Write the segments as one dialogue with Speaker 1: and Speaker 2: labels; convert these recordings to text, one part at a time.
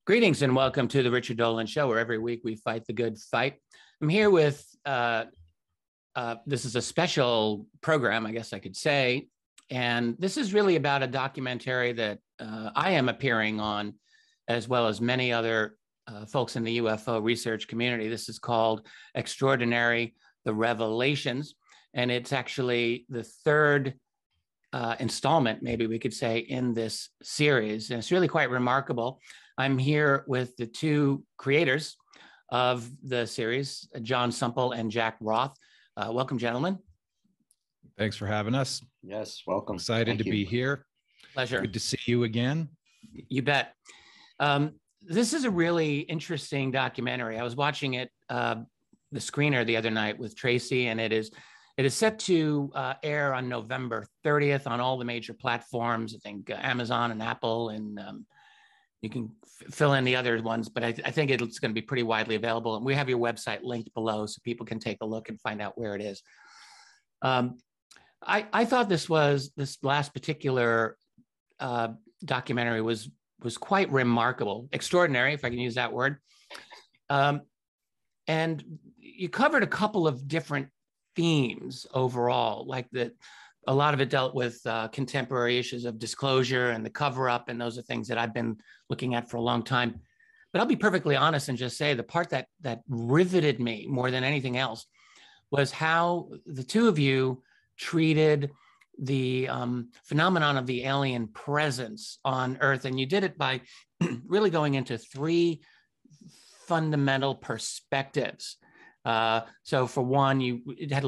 Speaker 1: Greetings and welcome to the Richard Dolan Show, where every week we fight the good fight. I'm here with, this is a special program, I guess I could say, and this is really about a documentary that I am appearing on, as well as many other folks in the UFO research community. This is called Extraordinary: The Revelations, and it's actually the third installment, maybe we could say, in this series, and it's really quite remarkable. I'm here with the two creators of the series, John Sumple and Jack Roth. Welcome, gentlemen.
Speaker 2: Thanks for having us.
Speaker 3: Yes, welcome.
Speaker 2: Excited to be here.
Speaker 1: Pleasure.
Speaker 2: Good to see you again.
Speaker 1: You bet. This is a really interesting documentary. I was watching it, the screener the other night with Tracy, and it is set to air on November 30th on all the major platforms. I think Amazon and Apple, and you can fill in the other ones, but I think it's going to be pretty widely available. And we have your website linked below so people can take a look and find out where it is. I thought this last particular documentary was quite remarkable, extraordinary, if I can use that word. And you covered a couple of different themes overall, like that. A lot of it dealt with contemporary issues of disclosure and the cover-up, and those are things that I've been looking at for a long time. But I'll be perfectly honest and just say the part that riveted me more than anything else was how the two of you treated the phenomenon of the alien presence on Earth. And you did it by really going into three fundamental perspectives. So for one, you had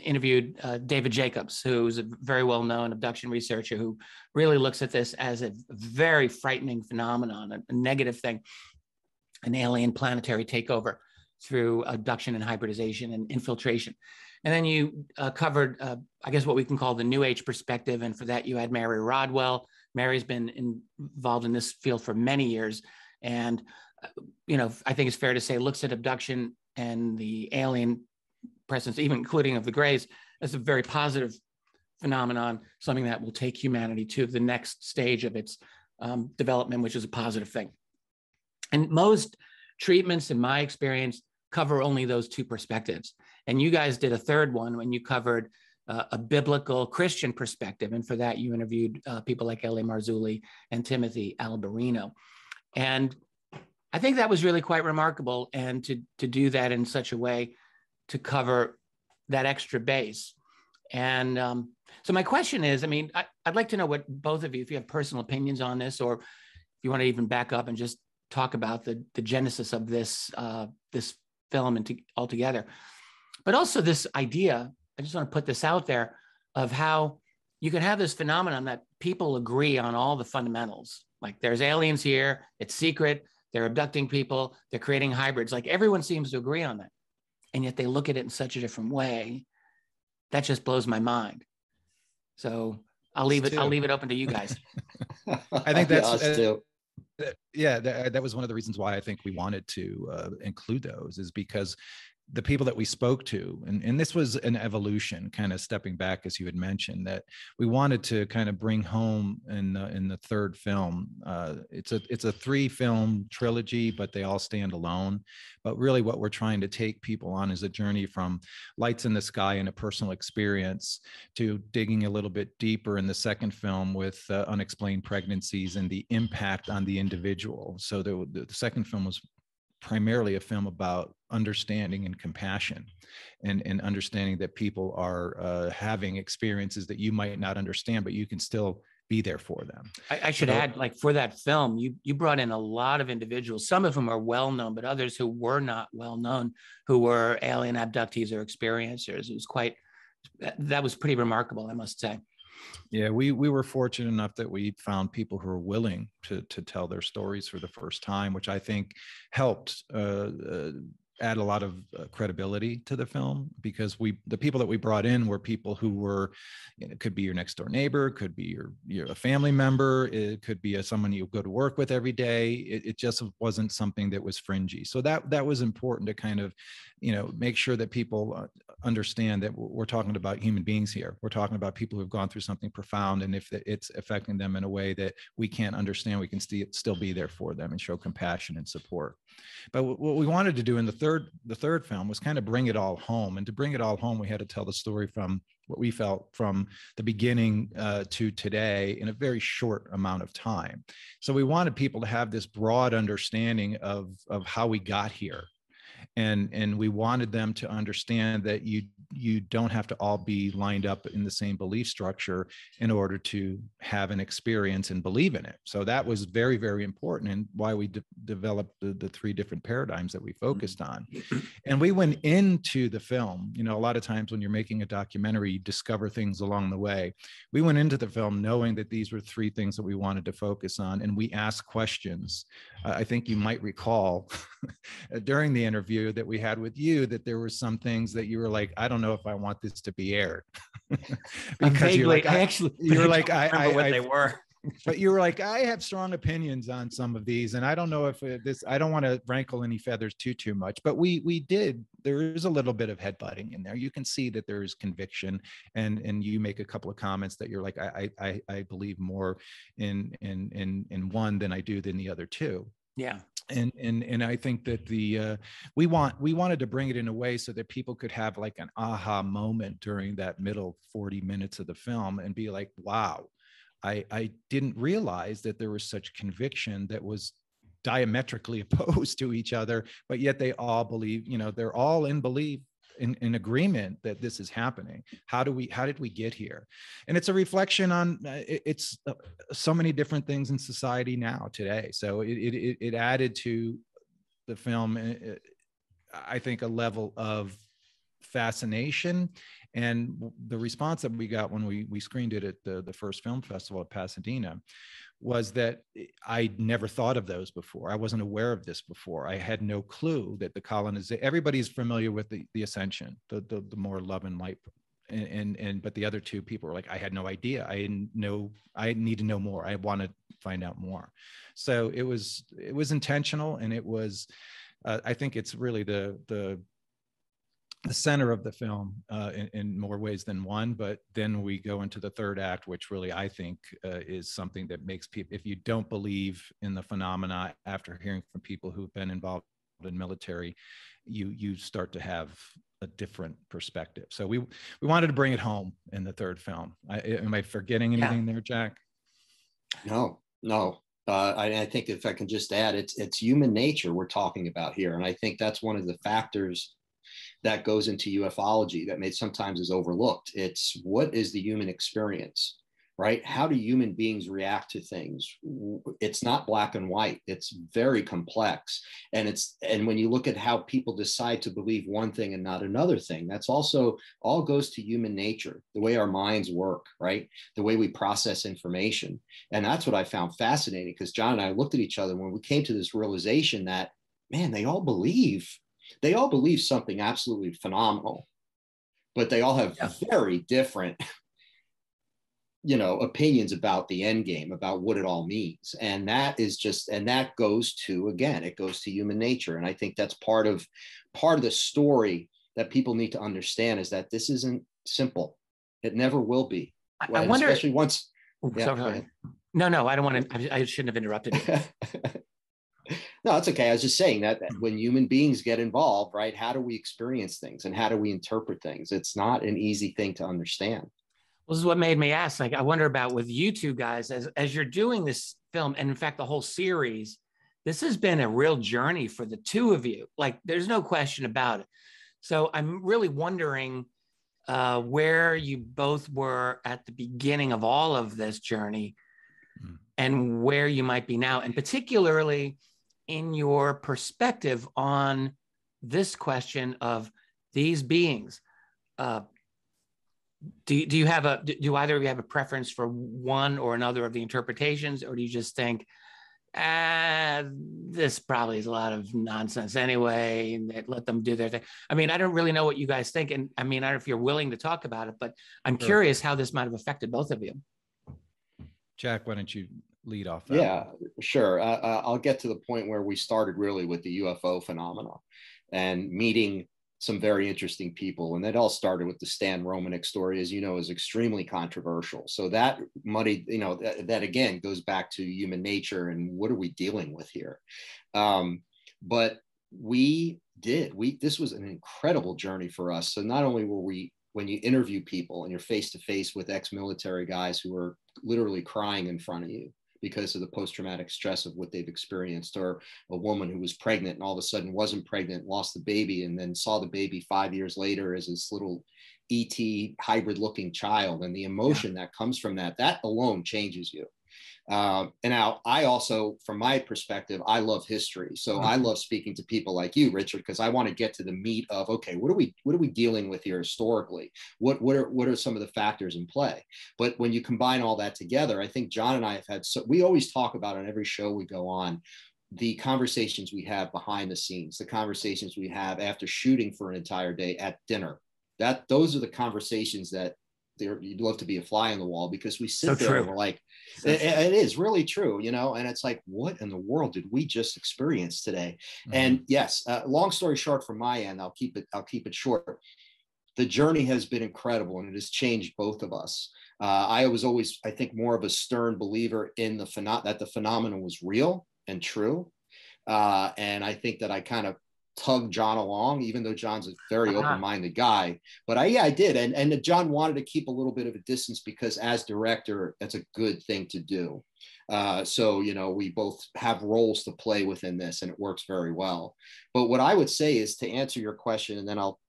Speaker 1: interviewed David Jacobs, who's a very well-known abduction researcher who really looks at this as a very frightening phenomenon, a negative thing, an alien planetary takeover through abduction and hybridization and infiltration. And then you covered, I guess, what we can call the New Age perspective. And for that, you had Mary Rodwell. Mary's been involved in this field for many years. And, I think it's fair to say looks at abduction and the alien presence, even including of the Greys, as a very positive phenomenon, something that will take humanity to the next stage of its development, which is a positive thing. And most treatments, in my experience, cover only those two perspectives. And you guys did a third one when you covered a biblical Christian perspective. And for that, you interviewed people like L.A. Marzulli and Timothy Alberino. And I think that was really quite remarkable. And to do that in such a way to cover that extra base. And so my question is, I'd like to know what both of you, if you have personal opinions on this, or if you want to even back up and just talk about the genesis of this film altogether. But also this idea, I just want to put this out there, of how you can have this phenomenon that people agree on all the fundamentals. Like there's aliens here, it's secret, they're abducting people, they're creating hybrids. Like everyone seems to agree on that. And yet they look at it in such a different way. That just blows my mind. So I'll leave it open to you guys.
Speaker 2: I think that's that was one of the reasons why I think we wanted to include those, is because the people that we spoke to, and this was an evolution, kind of stepping back, as you had mentioned, that we wanted to kind of bring home in the third film. It's a 3-film trilogy, but they all stand alone. But really what we're trying to take people on is a journey from lights in the sky and a personal experience to digging a little bit deeper in the second film with unexplained pregnancies and the impact on the individual. So the second film was primarily a film about understanding and compassion, and understanding that people are having experiences that you might not understand, but you can still be there for them.
Speaker 1: I should add, like for that film, you brought in a lot of individuals, some of whom are well-known, but others who were not well-known, who were alien abductees or experiencers. That was pretty remarkable, I must say.
Speaker 2: Yeah, we were fortunate enough that we found people who were willing to tell their stories for the first time, which I think helped add a lot of credibility to the film, because the people that we brought in were people who were, it could be your next door neighbor, could be your a family member, it could be someone you go to work with every day. It just wasn't something that was fringy. So that was important to kind of, make sure that people understand that we're talking about human beings here. We're talking about people who've gone through something profound, and if it's affecting them in a way that we can't understand, we can still be there for them and show compassion and support. But what we wanted to do in the third film was kind of bring it all home. And to bring it all home, we had to tell the story from what we felt from the beginning to today in a very short amount of time. So we wanted people to have this broad understanding of how we got here. And we wanted them to understand that you don't have to all be lined up in the same belief structure in order to have an experience and believe in it. So that was very, very important, and why we developed the three different paradigms that we focused on. And we went into the film, a lot of times when you're making a documentary, you discover things along the way. We went into the film knowing that these were three things that we wanted to focus on, and we asked questions. I think you might recall during the interview that we had with you that there were some things that you were like, I don't know if I want this to be aired.
Speaker 1: Because
Speaker 2: you're like,
Speaker 1: I remember what they were.
Speaker 2: But you were like, I have strong opinions on some of these, and I don't know if I don't want to rankle any feathers too much. But we did. There is a little bit of headbutting in there. You can see that there is conviction, and you make a couple of comments that you're like, I believe more in one than I do than the other two.
Speaker 1: Yeah.
Speaker 2: And I think that we wanted to bring it in a way so that people could have like an aha moment during that middle 40 minutes of the film and be like, wow, I didn't realize that there was such conviction that was diametrically opposed to each other, but yet they all believe, they're all in belief, in agreement that this is happening. How did we get here? And it's a reflection on it's so many different things in society now today. So it added to the film, I think, a level of fascination. And the response that we got when we screened it at the first film festival at Pasadena was that I'd never thought of those before. I wasn't aware of this before. I had no clue that the colonization, everybody's familiar with the ascension, the more love and light. But the other two people were like, I had no idea. I didn't know. I need to know more. I want to find out more. So it was intentional, and it was, I think it's really the center of the film in more ways than one. But then we go into the third act, which really I think is something that makes people, if you don't believe in the phenomena after hearing from people who've been involved in military, you start to have a different perspective. So we wanted to bring it home in the third film. Am I forgetting anything there, Jack?
Speaker 3: No. I think if I can just add, it's human nature we're talking about here. And I think that's one of the factors that goes into ufology that sometimes is overlooked. It's what is the human experience, right? How do human beings react to things? It's not black and white. It's very complex. And when you look at how people decide to believe one thing and not another thing, that's also all goes to human nature, the way our minds work, right? The way we process information. And that's what I found fascinating, because John and I looked at each other when we came to this realization that, man, they all believe something absolutely phenomenal, but they all have very different, opinions about the end game, about what it all means. And that goes to, again, it goes to human nature. And I think that's part of the story that people need to understand, is that this isn't simple. It never will be.
Speaker 1: I wonder,
Speaker 3: especially once.
Speaker 1: Sorry. No, I don't want to, I shouldn't have interrupted you.
Speaker 3: No, it's okay. I was just saying that when human beings get involved, right, how do we experience things and how do we interpret things? It's not an easy thing to understand.
Speaker 1: Well, this is what made me ask. Like, I wonder about with you two guys, as you're doing this film, and in fact, the whole series, this has been a real journey for the two of you. Like, there's no question about it. So I'm really wondering where you both were at the beginning of all of this journey and where you might be now, and particularly in your perspective on this question of these beings. Do either of you have a preference for one or another of the interpretations, or do you just think this probably is a lot of nonsense anyway, and let them do their thing. I mean, I don't really know what you guys think. And I mean, I don't know if you're willing to talk about it, but I'm curious how this might have affected both of you.
Speaker 2: Jack, why don't you lead off that?
Speaker 3: Yeah, sure. I'll get to the point where we started really with the UFO phenomena and meeting some very interesting people. And that all started with the Stan Romanek story, as you know, is extremely controversial. So that money, you know, that again goes back to human nature and what are we dealing with here? But this was an incredible journey for us. So not only were we, when you interview people and you're face to face with ex-military guys who are literally crying in front of you because of the post-traumatic stress of what they've experienced, or a woman who was pregnant and all of a sudden wasn't pregnant, lost the baby, and then saw the baby 5 years later as this little ET hybrid looking child, and the emotion that comes from that alone changes you. And now I also, from my perspective, I love history. So I love speaking to people like you, Richard, because I want to get to the meat of, okay, what are we dealing with here historically? What are some of the factors in play? But when you combine all that together, I think John and I have had, we always talk about on every show we go on, the conversations we have behind the scenes, the conversations we have after shooting for an entire day at dinner. Those are the conversations that you'd love to be a fly on the wall, because we sit there and we're like, it is really true, you know, and it's like, what in the world did we just experience today? And yes, long story short, from my end, I'll keep it short. The journey has been incredible, and it has changed both of us. I was always, I think, more of a stern believer in that the phenomenon was real and true. And I think that I kind of tug John along, even though John's a very open-minded guy. But I did. And John wanted to keep a little bit of a distance because as director, that's a good thing to do. So, you know, we both have roles to play within this, and it works very well. But what I would say is, to answer your question, and then I'll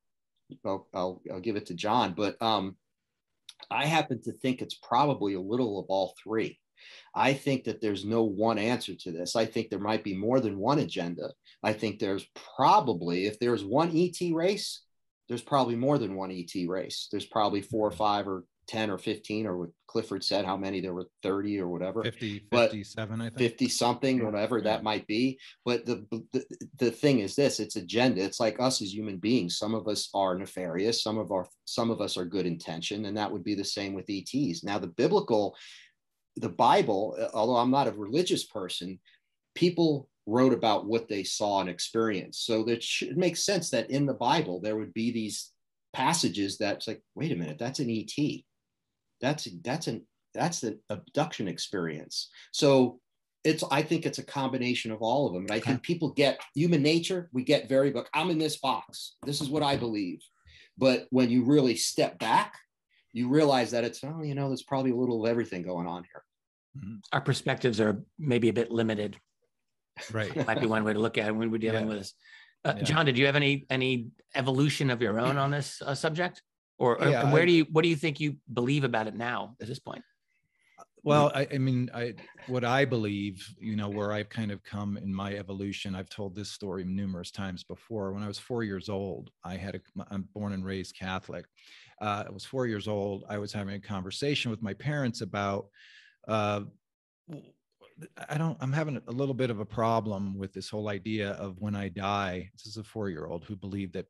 Speaker 3: give it to John, but I happen to think it's probably a little of all three. I think that there's no one answer to this. I think there might be more than one agenda. I think there's probably, if there's one ET race, there's probably more than one ET race. There's probably 4 or 5 or 10 or 15, or what Clifford said, how many there were, 30 or whatever.
Speaker 2: 57, I think.
Speaker 3: 50 something, whatever that might be. But the thing is this, it's agenda. It's like us as human beings. Some of us are nefarious. Some of us are good intention. And that would be the same with ETs. Now, the Bible, although I'm not a religious person, people wrote about what they saw and experienced. So it makes sense that in the Bible, there would be these passages that's like, wait a minute, that's an ET. That's an abduction experience. So I think it's a combination of all of them. And I think people get human nature. We get very, I'm in this box. This is what I believe. But when you really step back, you realize that it's, oh, you know, there's probably a little of everything going on here.
Speaker 1: Our perspectives are maybe a bit limited.
Speaker 2: Right.
Speaker 1: Might be one way to look at it when we're dealing with this. John, did you have any evolution of your own on this subject? What do you think you believe about it now at this point?
Speaker 2: Well, I mean, what I believe, you know, where I've kind of come in my evolution, I've told this story numerous times before. When I was 4 years old, I'm born and raised Catholic. I was 4 years old. I was having a conversation with my parents about, I'm having a little bit of a problem with this whole idea of when I die. This is a 4-year-old who believed that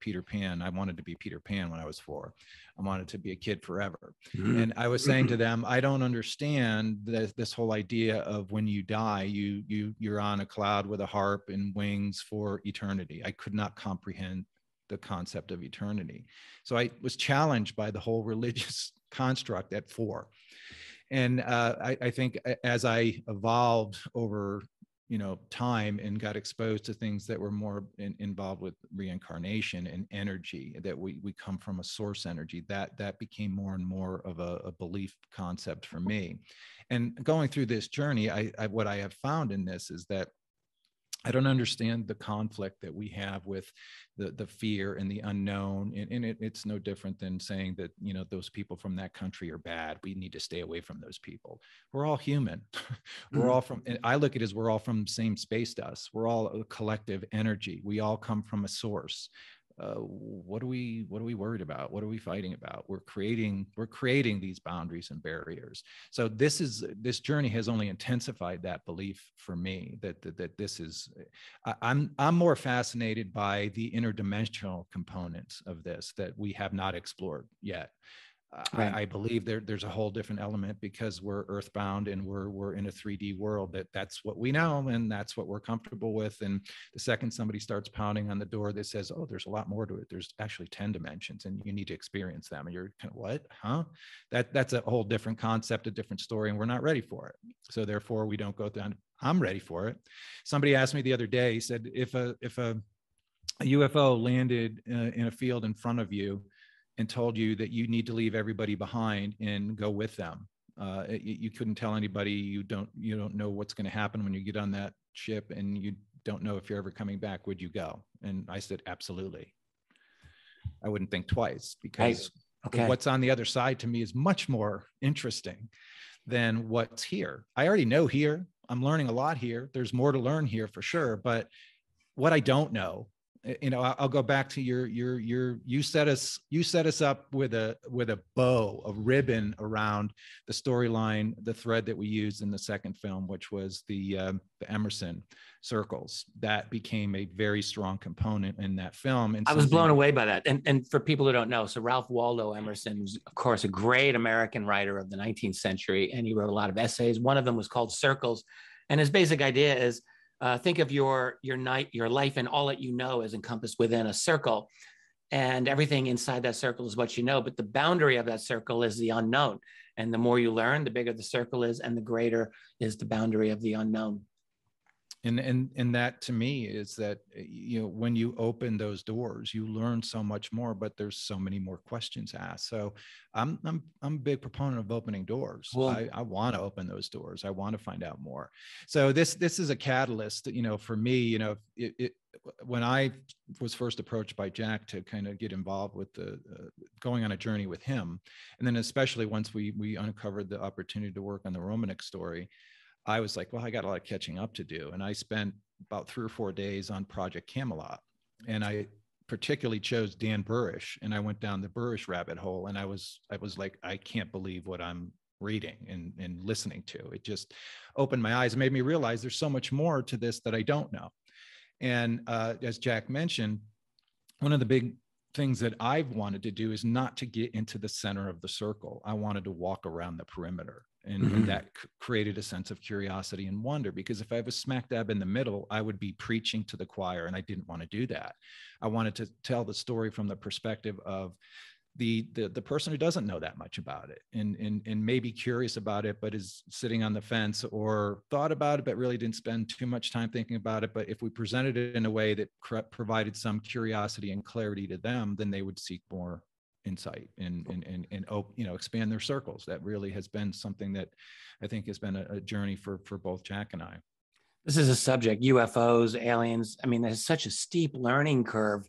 Speaker 2: I wanted to be Peter Pan when I was 4. I wanted to be a kid forever. And I was saying to them, I don't understand this whole idea of when you die, you're on a cloud with a harp and wings for eternity. I could not comprehend the concept of eternity. So I was challenged by the whole religious construct at 4. And I think as I evolved over, you know, time and got exposed to things that were more involved with reincarnation and energy, that we come from a source energy, that became more and more of a belief concept for me. And going through this journey, what I have found in this is that I don't understand the conflict that we have with the fear and the unknown. And it's no different than saying that, you know, those people from that country are bad. We need to stay away from those people. We're all human. We're all I look at it as we're all from the same space dust. We're all a collective energy. We all come from a source. what are we worried about? What are we fighting about? We're creating these boundaries and barriers. So this journey has only intensified that belief for me that this is, I'm more fascinated by the interdimensional components of this that we have not explored yet. Right. I believe there's a whole different element because we're earthbound and we're in a 3D world that's what we know and that's what we're comfortable with. And the second somebody starts pounding on the door that says, oh, there's a lot more to it. There's actually 10 dimensions and you need to experience them. And you're kind of, what, huh? That's a whole different concept, a different story, and we're not ready for it. So therefore we don't go down. I'm ready for it. Somebody asked me the other day, he said, if a UFO landed in a field in front of you and told you that you need to leave everybody behind and go with them. You couldn't tell anybody, you don't know what's going to happen when you get on that ship and you don't know if you're ever coming back, would you go? And I said, absolutely. I wouldn't think twice because what's on the other side to me is much more interesting than what's here. I already know here, I'm learning a lot here. There's more to learn here for sure. But what I don't know, I'll go back to you set us up with a bow, a ribbon around the storyline, the thread that we used in the second film, which was the Emerson circles. That became a very strong component in that film. And
Speaker 1: I was blown away by that. And for people who don't know, so Ralph Waldo Emerson was, of course, a great American writer of the 19th century, and he wrote a lot of essays. One of them was called Circles, and his basic idea is, think of your life and all that you know is encompassed within a circle, and everything inside that circle is what you know. But the boundary of that circle is the unknown. And the more you learn, the bigger the circle is, and the greater is the boundary of the unknown.
Speaker 2: And that to me is that, when you open those doors, you learn so much more, but there's so many more questions asked. So I'm a big proponent of opening doors. Well, I want to open those doors. I want to find out more. So this is a catalyst, for me, when I was first approached by Jack to kind of get involved with going on a journey with him. And then especially once we uncovered the opportunity to work on the Romanek story, I was like, well, I got a lot of catching up to do. And I spent about 3 or 4 days on Project Camelot. And I particularly chose Dan Burrish, and I went down the Burrish rabbit hole. And I was like, I can't believe what I'm reading and listening to. It just opened my eyes and made me realize there's so much more to this that I don't know. And as Jack mentioned, one of the big things that I've wanted to do is not to get into the center of the circle. I wanted to walk around the perimeter. And that created a sense of curiosity and wonder, because if I was smack dab in the middle, I would be preaching to the choir, and I didn't want to do that. I wanted to tell the story from the perspective of the person who doesn't know that much about it and may be curious about it, but is sitting on the fence, or thought about it, but really didn't spend too much time thinking about it. But if we presented it in a way that provided some curiosity and clarity to them, then they would seek more insight and expand their circles. That really has been something that I think has been a journey for both Jack and I.
Speaker 1: This is a subject, UFOs, aliens. I mean, there's such a steep learning curve.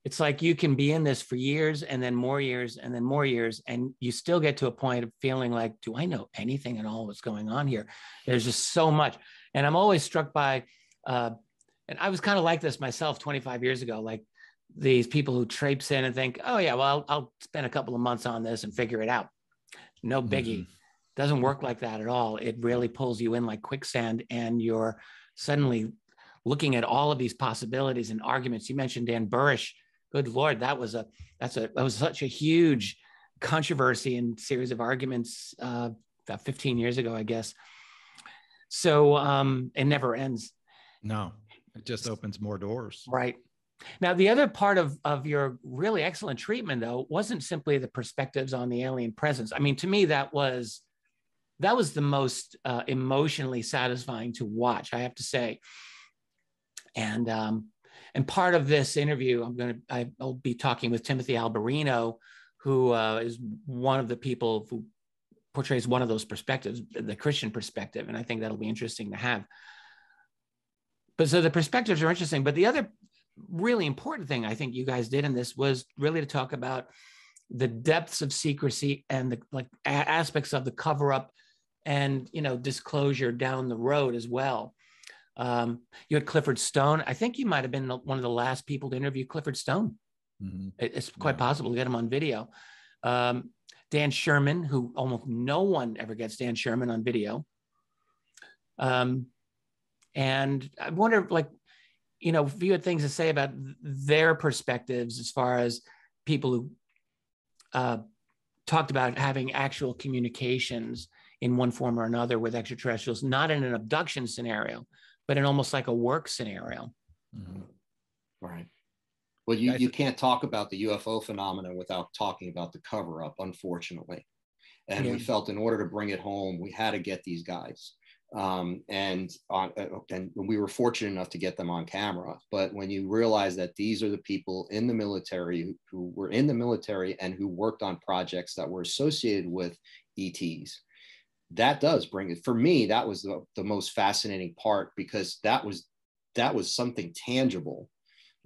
Speaker 1: It's like you can be in this for years and then more years and then more years, and you still get to a point of feeling like, do I know anything at all what's going on here? There's just so much. And I'm always struck by, and I was kind of like this myself 25 years ago, like these people who traipse in and think, oh yeah, well, I'll spend a couple of months on this and figure it out. No biggie. Doesn't work like that at all. It really pulls you in like quicksand, and you're suddenly looking at all of these possibilities and arguments. You mentioned Dan Burrish. Good Lord, that was such a huge controversy and series of arguments about 15 years ago, I guess. So it never ends.
Speaker 2: No, it just opens more doors.
Speaker 1: Right. Now, the other part of your really excellent treatment, though, wasn't simply the perspectives on the alien presence. I mean, to me, that was the most emotionally satisfying to watch, I have to say. And part of this interview, I'll be talking with Timothy Alberino, who is one of the people who portrays one of those perspectives, the Christian perspective, and I think that'll be interesting to have. But so the perspectives are interesting, but the other really important thing I think you guys did in this was really to talk about the depths of secrecy and the aspects of the cover-up and disclosure down the road as well. You had Clifford Stone. I think you might have been one of the last people to interview Clifford Stone. It's quite possible to get him on video. Dan Sherman, who almost no one ever gets Dan Sherman on video. And I wonder, like, you know, if you had things to say about their perspectives as far as people who talked about having actual communications in one form or another with extraterrestrials, not in an abduction scenario, but in almost like a work scenario.
Speaker 3: Right. Well, you can't talk about the UFO phenomenon without talking about the cover-up, unfortunately. And we felt in order to bring it home, we had to get these guys. And we were fortunate enough to get them on camera. But when you realize that these are the people in the military who were in the military and who worked on projects that were associated with ETs, that does bring it. For me, that was the most fascinating part, because that was something tangible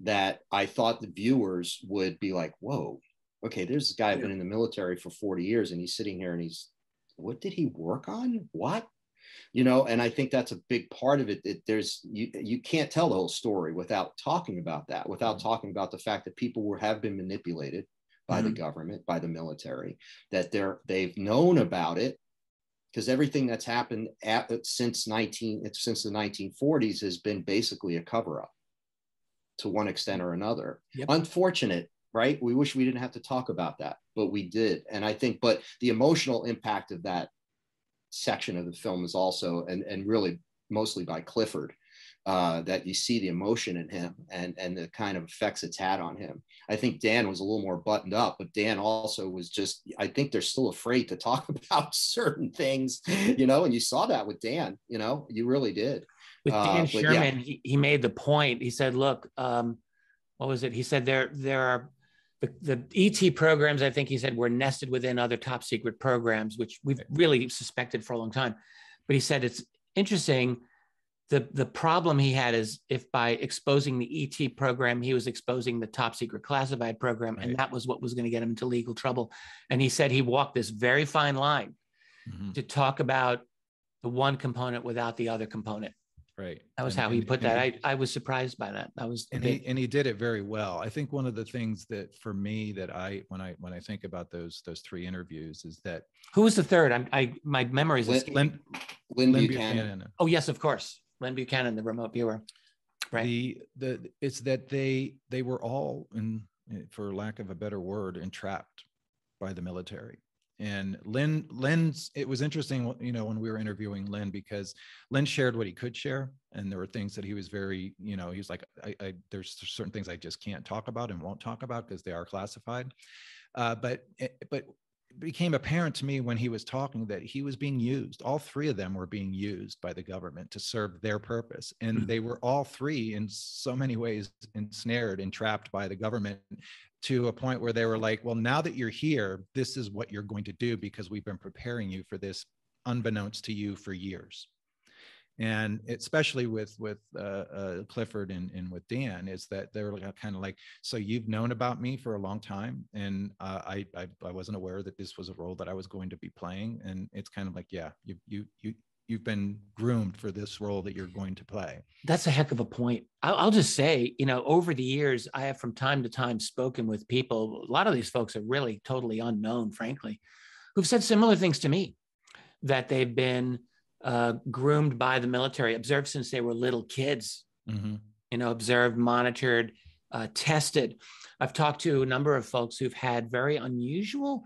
Speaker 3: that I thought the viewers would be like, whoa, okay, there's this guy been in the military for 40 years and he's sitting here and what did he work on? What? You know, and I think that's a big part of it. You can't tell the whole story without talking about that, without talking about the fact that people have been manipulated by the government, by the military, that they've known about it, because everything that's happened since the 1940s has been basically a cover-up to one extent or another. Unfortunate, right? We wish we didn't have to talk about that, but we did. And I think, but the emotional impact of that section of the film is also, and really mostly by Clifford, that you see the emotion in him and the kind of effects it's had on him. I think Dan was a little more buttoned up, but Dan also was just, I think they're still afraid to talk about certain things, you know, and you saw that with Dan, you know, you really did.
Speaker 1: With Dan Sherman, he made the point. He said, look, what was it? He said there are the ET programs, I think he said, were nested within other top secret programs, which we've really suspected for a long time. But he said it's interesting. The problem he had is if by exposing the ET program, he was exposing the top secret classified program, and that was what was going to get him into legal trouble. And he said he walked this very fine line to talk about the one component without the other component.
Speaker 2: Right.
Speaker 1: That was how he put that. I was surprised by that.
Speaker 2: He did it very well. I think one of the things that for me that when I think about those three interviews is that,
Speaker 1: who was the third? My memory is
Speaker 3: Lynn Buchanan.
Speaker 1: Oh yes, of course, Lynn Buchanan, the remote viewer. Right.
Speaker 2: It's that they were all, for lack of a better word, entrapped by the military. And Lynn's, it was interesting, you know, when we were interviewing Lynn, because Lynn shared what he could share. And there were things that he was very, you know, he's like, there's certain things I just can't talk about and won't talk about because they are classified. But it became apparent to me when he was talking that he was being used. All three of them were being used by the government to serve their purpose. And they were all three in so many ways ensnared and trapped by the government, to a point where they were like, well, now that you're here, this is what you're going to do, because we've been preparing you for this unbeknownst to you for years. And especially with Clifford and with Dan, is that they're kind of like, so you've known about me for a long time, and I wasn't aware that this was a role that I was going to be playing. And it's kind of like, yeah, you've been groomed for this role that you're going to play.
Speaker 1: That's a heck of a point. I'll just say, you know, over the years, I have from time to time spoken with people. A lot of these folks are really totally unknown, frankly, who've said similar things to me, that they've been groomed by the military, observed since they were little kids, you know, observed, monitored, tested. I've talked to a number of folks who've had very unusual,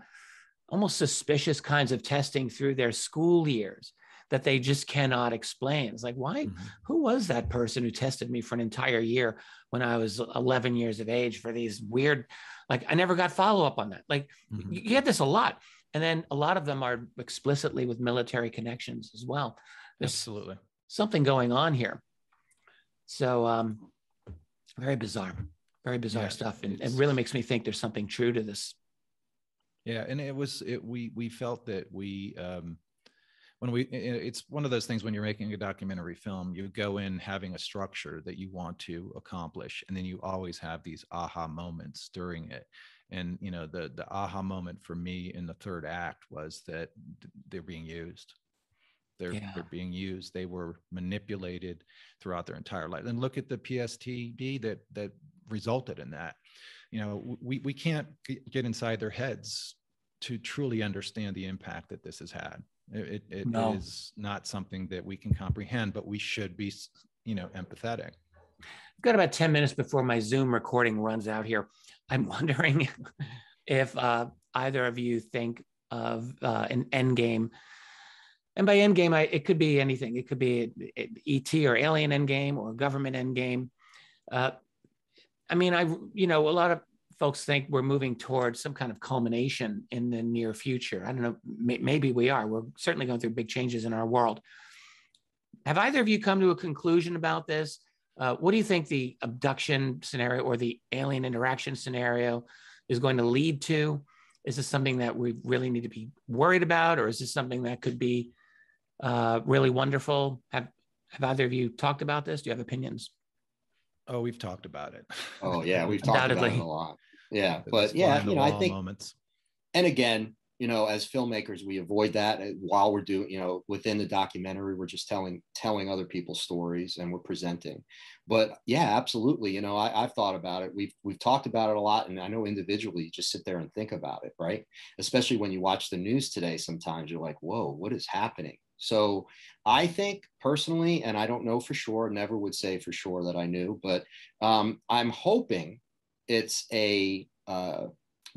Speaker 1: almost suspicious kinds of testing through their school years that they just cannot explain. It's like, why? Who was that person who tested me for an entire year when I was 11 years of age for these weird, like, I never got follow-up on that. Like, you get this a lot. And then a lot of them are explicitly with military connections as well. There's
Speaker 2: absolutely
Speaker 1: something going on here. So very bizarre stuff. And it really makes me think there's something true to this.
Speaker 2: Yeah. And we felt that it's one of those things when you're making a documentary film, you go in having a structure that you want to accomplish, and then you always have these aha moments during it. And, you know, the aha moment for me in the third act was that they're being used. They're being used. They were manipulated throughout their entire life. And look at the PSTD that resulted in that. we can't get inside their heads to truly understand the impact that this has had. It is not something that we can comprehend, but we should be, empathetic.
Speaker 1: I've got about 10 minutes before my Zoom recording runs out here. I'm wondering if either of you think of an end game. And by end game, it could be anything. It could be ET or alien end game or government end game. A lot of folks think we're moving towards some kind of culmination in the near future. I don't know, maybe we are. We're certainly going through big changes in our world. Have either of you come to a conclusion about this? What do you think the abduction scenario or the alien interaction scenario is going to lead to? Is this something that we really need to be worried about, or is this something that could be really wonderful? Have either of you talked about this? Do you have opinions?
Speaker 2: Oh, we've talked about it.
Speaker 3: Oh yeah, we've talked about it a lot. Yeah, but yeah, I think moments. And again, as filmmakers, we avoid that while we're doing, within the documentary, we're just telling other people's stories and we're presenting. But yeah, absolutely. I've thought about it. We've talked about it a lot, and I know individually you just sit there and think about it, right? Especially when you watch the news today, sometimes you're like, whoa, what is happening? So I think personally, and I don't know for sure, never would say for sure that I knew, but I'm hoping it's we're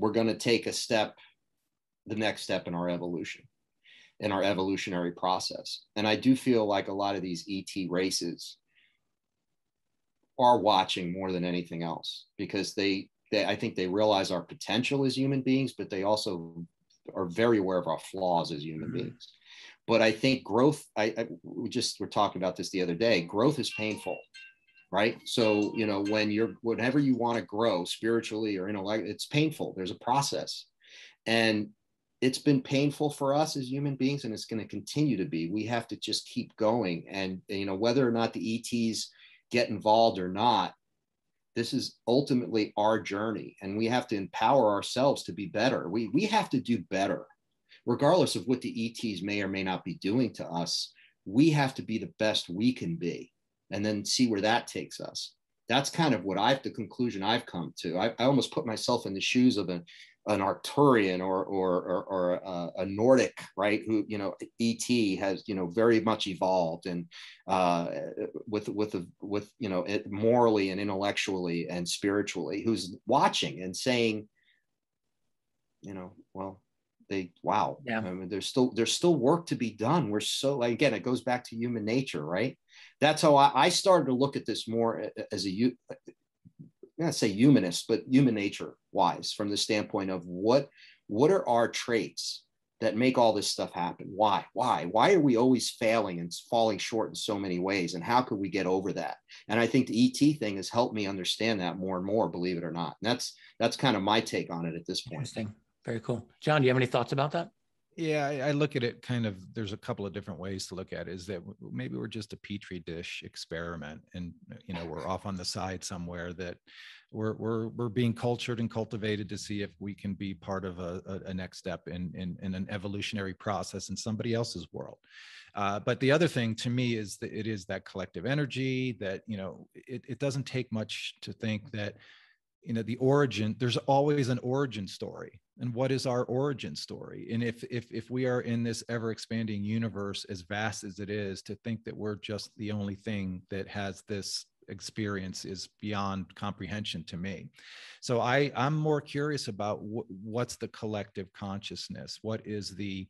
Speaker 3: going to take the next step in our evolution, in our evolutionary process. And I do feel like a lot of these ET races are watching more than anything else, because I think they realize our potential as human beings, but they also are very aware of our flaws as human beings. But I think growth, we were talking about this the other day, growth is painful, right? So, whenever you want to grow spiritually or intellectually, it's painful. There's a process. And it's been painful for us as human beings, and it's going to continue to be. We have to just keep going. And, whether or not the ETs get involved or not, this is ultimately our journey, and we have to empower ourselves to be better. We have to do better. Regardless of what the ETs may or may not be doing to us, we have to be the best we can be, and then see where that takes us. That's kind of the conclusion I've come to. I almost put myself in the shoes of an Arcturian or a Nordic, right? Who, ET has, very much evolved, and with morally and intellectually and spiritually, who's watching and saying, well, yeah. I mean, there's still work to be done. We're so, again, it goes back to human nature, right? That's how I started to look at this more as I'm not say humanist, but human nature wise, from the standpoint of what are our traits that make all this stuff happen? Why are we always failing and falling short in so many ways? And how could we get over that? And I think the ET thing has helped me understand that more and more, believe it or not. And that's kind of my take on it at this point.
Speaker 1: Interesting. Very cool. John, do you have any thoughts about that?
Speaker 2: Yeah, I look at it kind of, there's a couple of different ways to look at it. Is that maybe we're just a petri dish experiment, and we're off on the side somewhere, that we're being cultured and cultivated to see if we can be part of a next step in an evolutionary process in somebody else's world. But the other thing to me is that it is that collective energy that, it doesn't take much to think that, the origin, there's always an origin story. And what is our origin story? And if we are in this ever expanding universe as vast as it is, to think that we're just the only thing that has this experience is beyond comprehension to me. So I'm more curious about what's the collective consciousness. What is the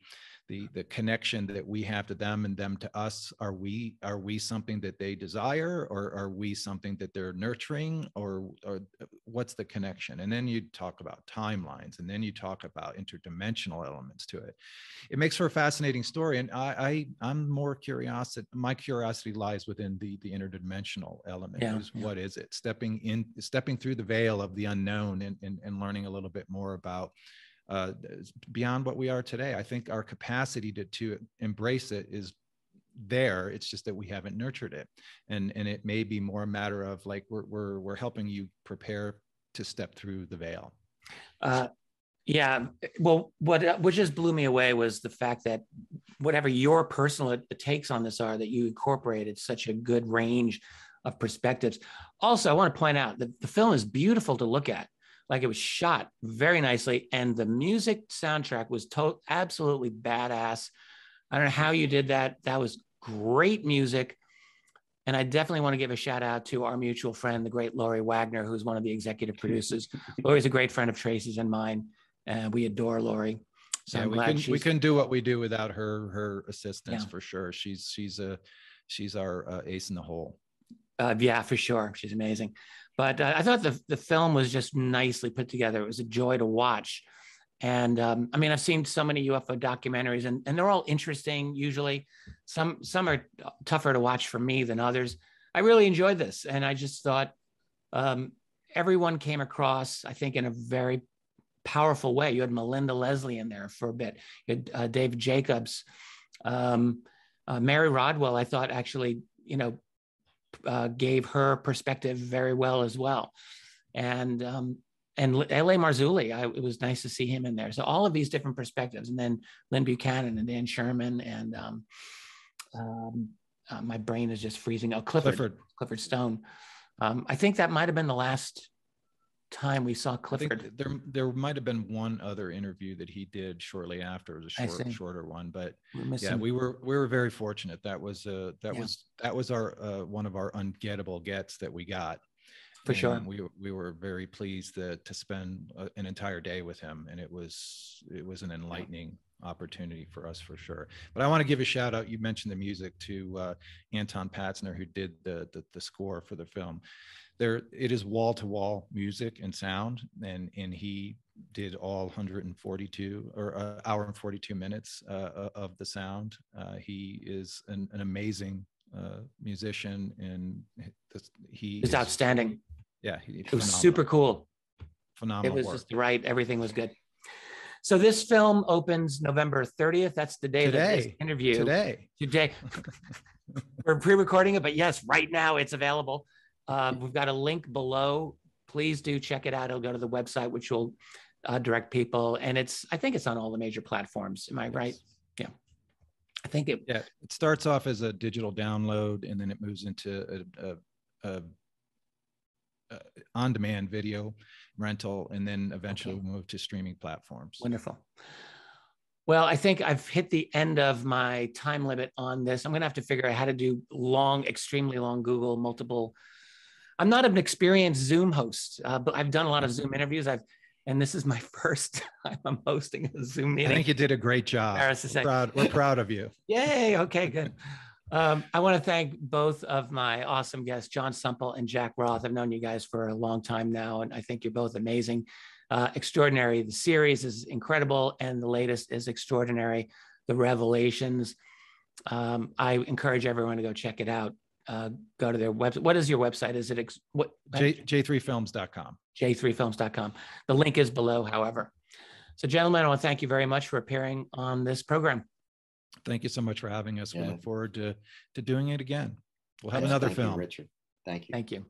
Speaker 2: connection that we have to them and them to us? Are we something that they desire, or are we something that they're nurturing, or what's the connection? And then you talk about timelines, and then you talk about interdimensional elements to it. It makes for a fascinating story. And I'm more curious. My curiosity lies within the interdimensional element.
Speaker 1: Yeah.
Speaker 2: What is it? Stepping through the veil of the unknown and learning a little bit more about beyond what we are today. I think our capacity to embrace it is there. It's just that we haven't nurtured it, and it may be more a matter of like we're helping you prepare to step through the veil.
Speaker 1: Yeah. Well, what just blew me away was the fact that whatever your personal takes on this are, that you incorporated such a good range of perspectives. Also, I want to point out that the film is beautiful to look at. Like, it was shot very nicely. And the music soundtrack was absolutely badass. I don't know how you did that. That was great music. And I definitely want to give a shout out to our mutual friend, the great Lori Wagner, who's one of the executive producers. Lori's a great friend of Tracy's and mine. And we adore Lori. So
Speaker 2: yeah, we couldn't do what we do without her assistance, for sure. She's our ace in the hole.
Speaker 1: Yeah, for sure. She's amazing. But I thought the film was just nicely put together. It was a joy to watch. And I mean, I've seen so many UFO documentaries, and they're all interesting. Usually, some are tougher to watch for me than others. I really enjoyed this, and I just thought everyone came across, I think, in a very powerful way. You had Melinda Leslie in there for a bit. You had David Jacobs, Mary Rodwell. I thought actually, gave her perspective very well as well, and L.A. Marzulli. It was nice to see him in there. So all of these different perspectives, and then Lynn Buchanan and Dan Sherman, and my brain is just freezing. Oh, Clifford Stone. I think that might have been the last time we saw Clifford.
Speaker 2: There might have been one other interview that he did shortly after. It was a shorter one, but yeah, we were very fortunate. That was our one of our ungettable gets that we got.
Speaker 1: For sure.
Speaker 2: We were very pleased to spend an entire day with him, and it was an enlightening opportunity for us, for sure. But I want to give a shout out. You mentioned the music, to Anton Patzner, who did the score for the film. It is wall to wall music and sound, and he did all 142 or hour and 42 minutes of the sound. He is an amazing musician, and
Speaker 1: he's outstanding.
Speaker 2: Yeah,
Speaker 1: it was super cool.
Speaker 2: Phenomenal.
Speaker 1: It was just right. Everything was good. So this film opens November 30th. That's the day of this interview. Today. We're pre-recording it, but yes, right now it's available. We've got a link below. Please do check it out. It'll go to the website, which will direct people. And I think it's on all the major platforms. Am I right? Yeah. I think it.
Speaker 2: Yeah. It starts off as a digital download, and then it moves into a on-demand video rental, and then eventually we'll move to streaming platforms.
Speaker 1: Wonderful. Well, I think I've hit the end of my time limit on this. I'm going to have to figure out how to do extremely long Google multiple. I'm not an experienced Zoom host, but I've done a lot of Zoom interviews. And this is my first time I'm hosting a Zoom meeting.
Speaker 2: I think you did a great job. We're proud of you.
Speaker 1: Yay. Okay, good. I want to thank both of my awesome guests, John Sumple and Jack Roth. I've known you guys for a long time now, and I think you're both amazing. Extraordinary. The series is incredible, and the latest is extraordinary. The Revelations. I encourage everyone to go check it out. Go to their website. What is your website? Is it
Speaker 2: J3films.com?
Speaker 1: J3films.com. The link is below, however. So, gentlemen, I want to thank you very much for appearing on this program.
Speaker 2: Thank you so much for having us. We look forward to doing it again. We'll have another film.
Speaker 3: Thank you, Richard. Thank you.
Speaker 1: Thank you.